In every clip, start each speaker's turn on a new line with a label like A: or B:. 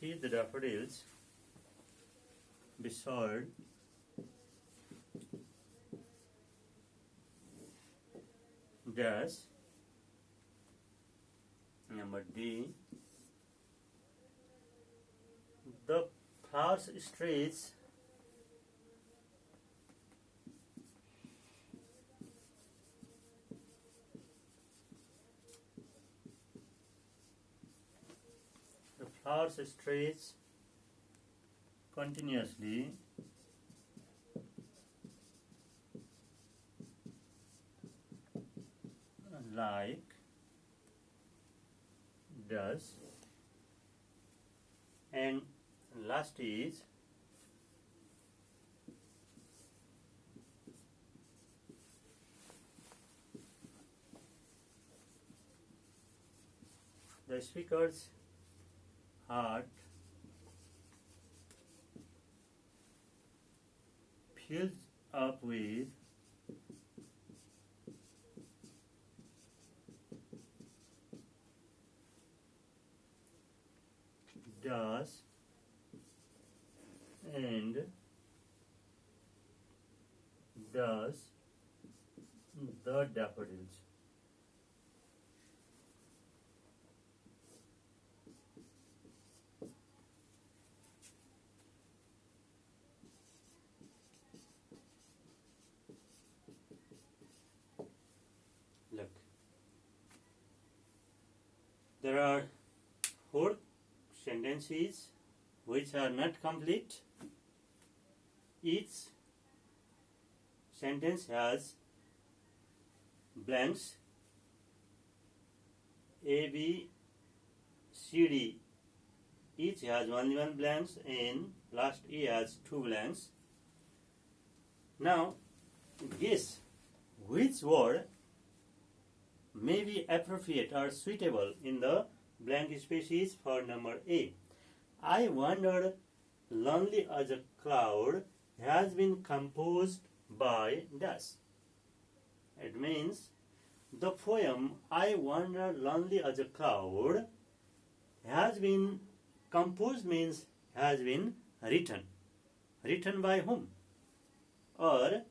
A: sees the daffodils beside dash. Number D. The flowers stretch continuously like does. And last is the speaker's heart fills up with dust and does the daffodils. Look, there are 4 sentences which are not complete. Each sentence has blanks A, B, C, D. Each has only one blanks and last E has 2 blanks. Now guess which word may be appropriate or suitable in the blank spaces for number A. I wonder, lonely as a cloud has been composed by dash. It means the poem I wonder, lonely as a cloud has been composed means has been written. Written by whom? Or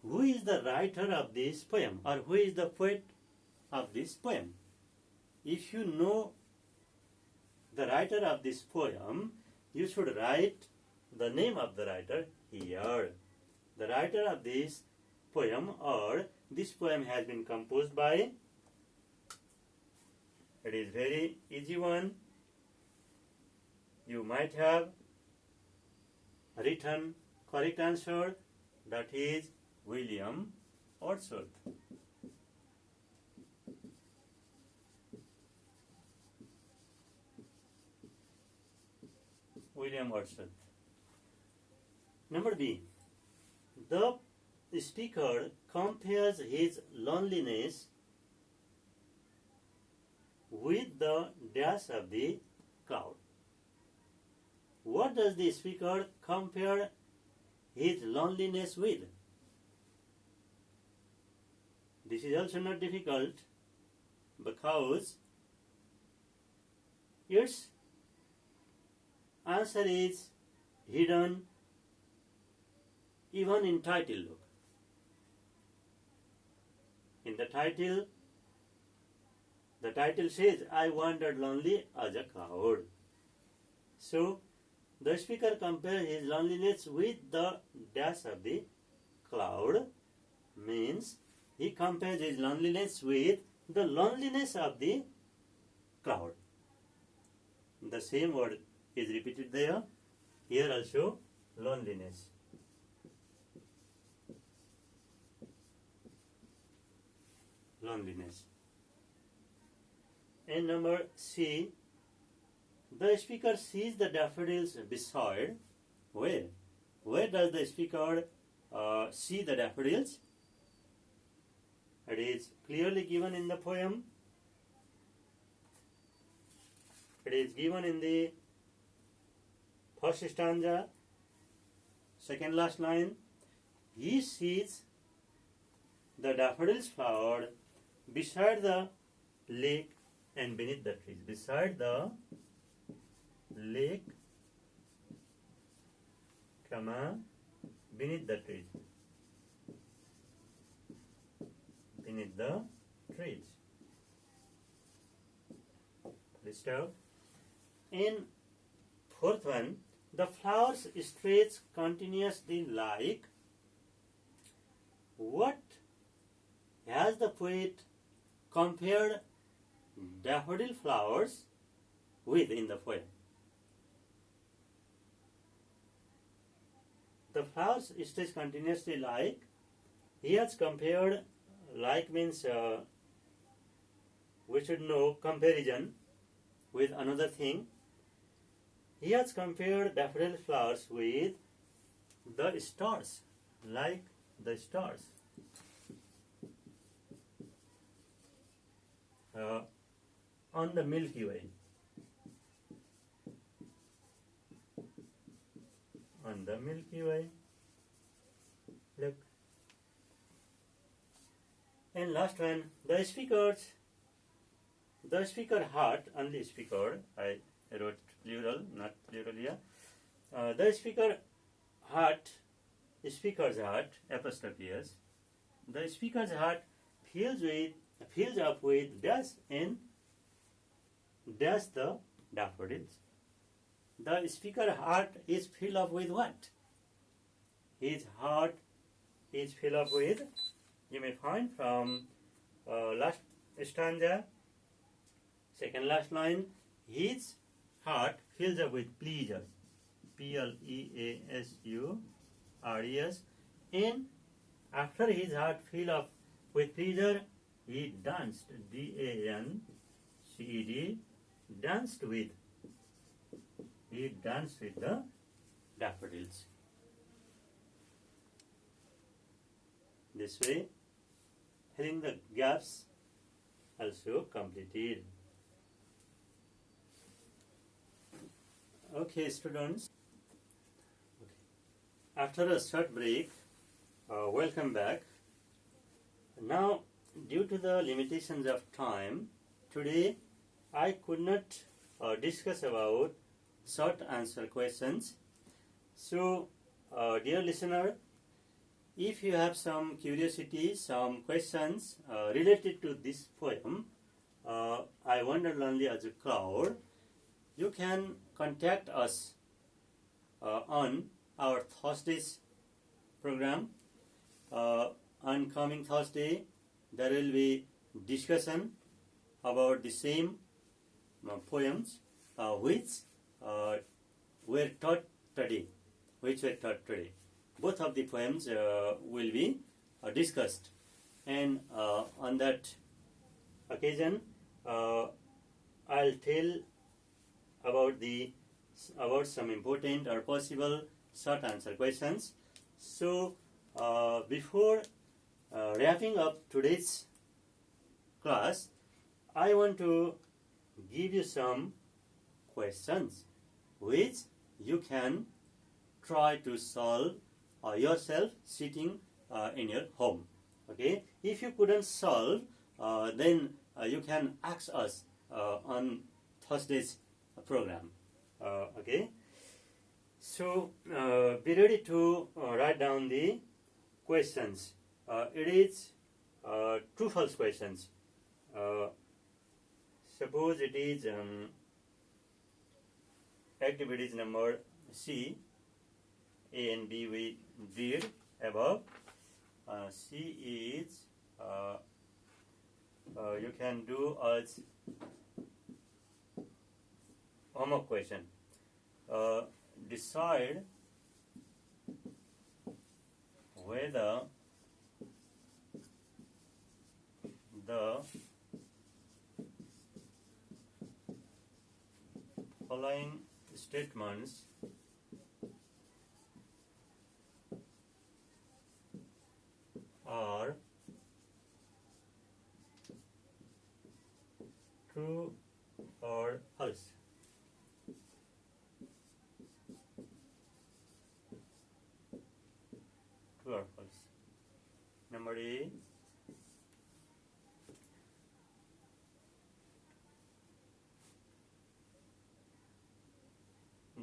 A: who is the writer of this poem? Or who is the poet of this poem? If you know the writer of this poem, you should write the name of the writer here. The writer of this poem or this poem has been composed by, it is very easy one. You might have written correct answer, that is William Wordsworth. William Wordsworth. Number B. The speaker compares his loneliness with the dash of the cloud. What does the speaker compare his loneliness with? This is also not difficult because its answer is hidden even in title. Look. In the title says, I wandered lonely as a cloud. So, the speaker compares his loneliness with the dash of the cloud, means he compares his loneliness with the loneliness of the cloud. The same word is repeated there. Here also, loneliness. Loneliness. And number C, the speaker sees the daffodils beside. Where? Where does the speaker see the daffodils? It is clearly given in the poem. It is given in the first stanza, second last line. He sees the daffodils flowered beside the lake and beneath the trees. Beside the lake comma, beneath the trees. Beneath the trees. Stop. In fourth one, the flowers stretch continuously like. What has the poet compared daffodil flowers with in the poem? The flowers stretch continuously like. He has compared, like means we should know comparison with another thing. He has compared daffodil flowers with the stars, like the stars. On the Milky Way. On the Milky Way. Look. And last one, the speaker heart, only speaker, I wrote plural, not plural here. The speaker's heart, apostrophe S. The speaker's heart fills up with dash and dash the daffodils. The speaker's heart is filled up with what? His heart is filled up with, you may find from last stanza, second last line, his heart fills up with pleasure. Pleasures. And after his heart filled up with pleasure, he danced, D-A-N-C-E-D, danced with the daffodils. This way, filling the gaps also completed. Okay, students. Okay. After a short break, welcome back. Now, due to the limitations of time, today I could not discuss about short answer questions. So, dear listener, if you have some curiosity, some questions related to this poem, I Wander Lonely as a Cloud, you can contact us on our Thursday's program. On coming Thursday, there will be discussion about the same poems which were taught today. Both of the poems will be discussed, and on that occasion, I'll tell about some important or possible short answer questions. So, before wrapping up today's class, I want to give you some questions which you can try to solve yourself sitting in your home. Okay? If you couldn't solve, then you can ask us on Thursday's program. Okay? So, be ready to write down the questions. It is true-false questions. Suppose it is activities number C. A and B we did above. C is you can do as homework question. Decide whether the following statements are true or false. True or false. Number A.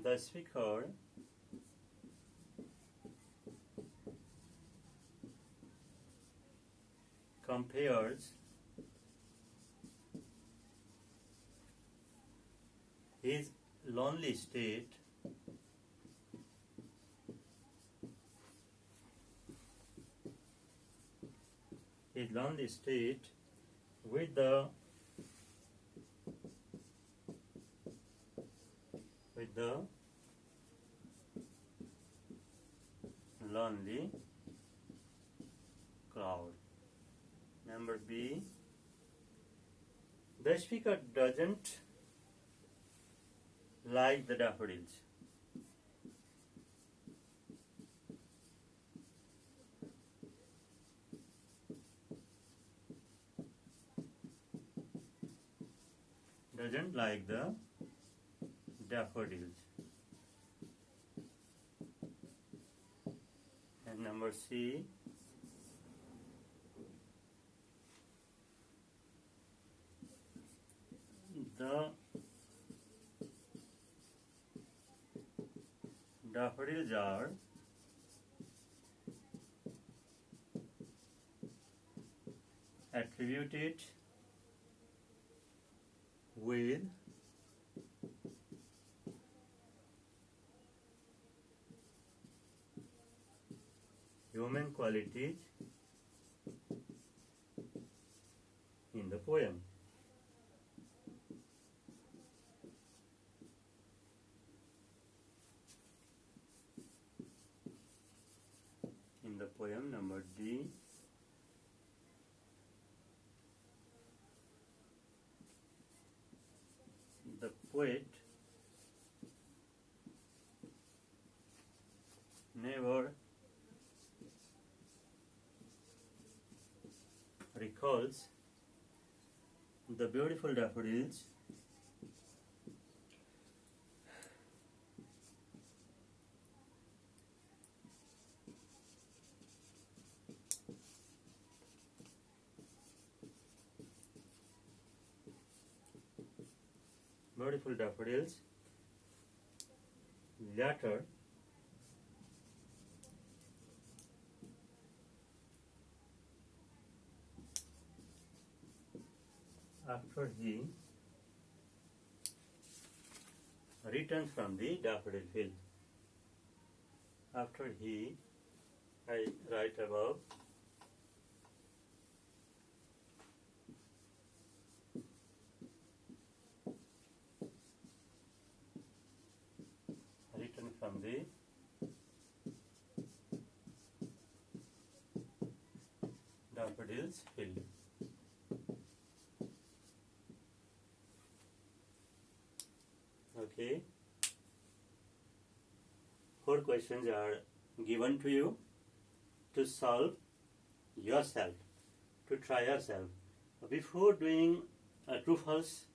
A: The speaker compares his lonely state with the lonely crowd. Number B, the speaker doesn't like the daffodils. Doesn't like the daffodils. And number C, the daffodils are attributed with human qualities in the poem. In the poem, number D, the poet never recalls the beautiful daffodils later after he returns from the daffodil field. After he, I write above, return from the daffodils field. Okay. 4 questions are given to you to solve yourself, to try yourself. Before doing true-false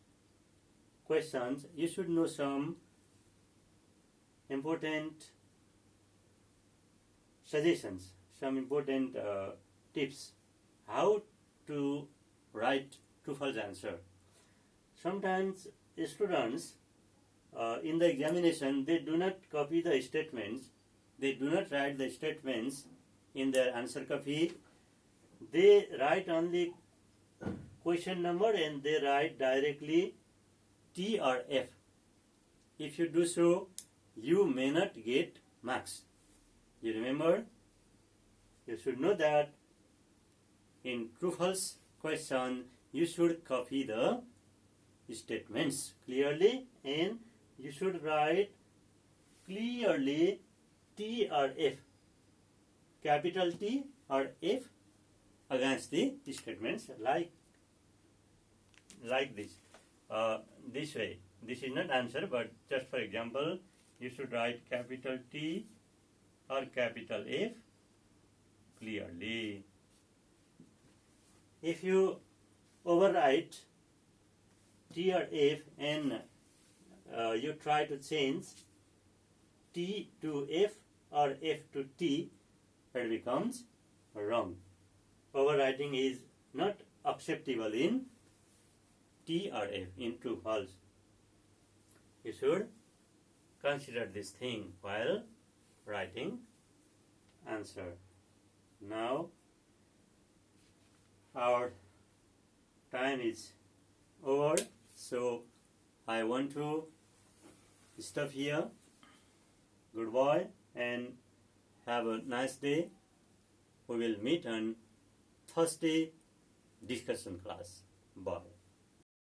A: questions, you should know some important suggestions, some important tips how to write true-false answer. Sometimes students in the examination, they do not copy the statements, they do not write the statements in their answer copy. They write only question number and they write directly T or F. If you do so, you may not get marks. You remember? You should know that in true-false question, you should copy the statements clearly and you should write clearly T or F, capital T or F against the statements like this. This way. This is not answer, but just for example, you should write capital T or capital F clearly. If you overwrite T or F and you try to change T to F or F to T, it becomes wrong. Overwriting is not acceptable in T or F, in true false. You should consider this thing while writing answer. Now our time is over, so I want to stop here. Goodbye and have a nice day. We will meet on Thursday discussion class. Bye.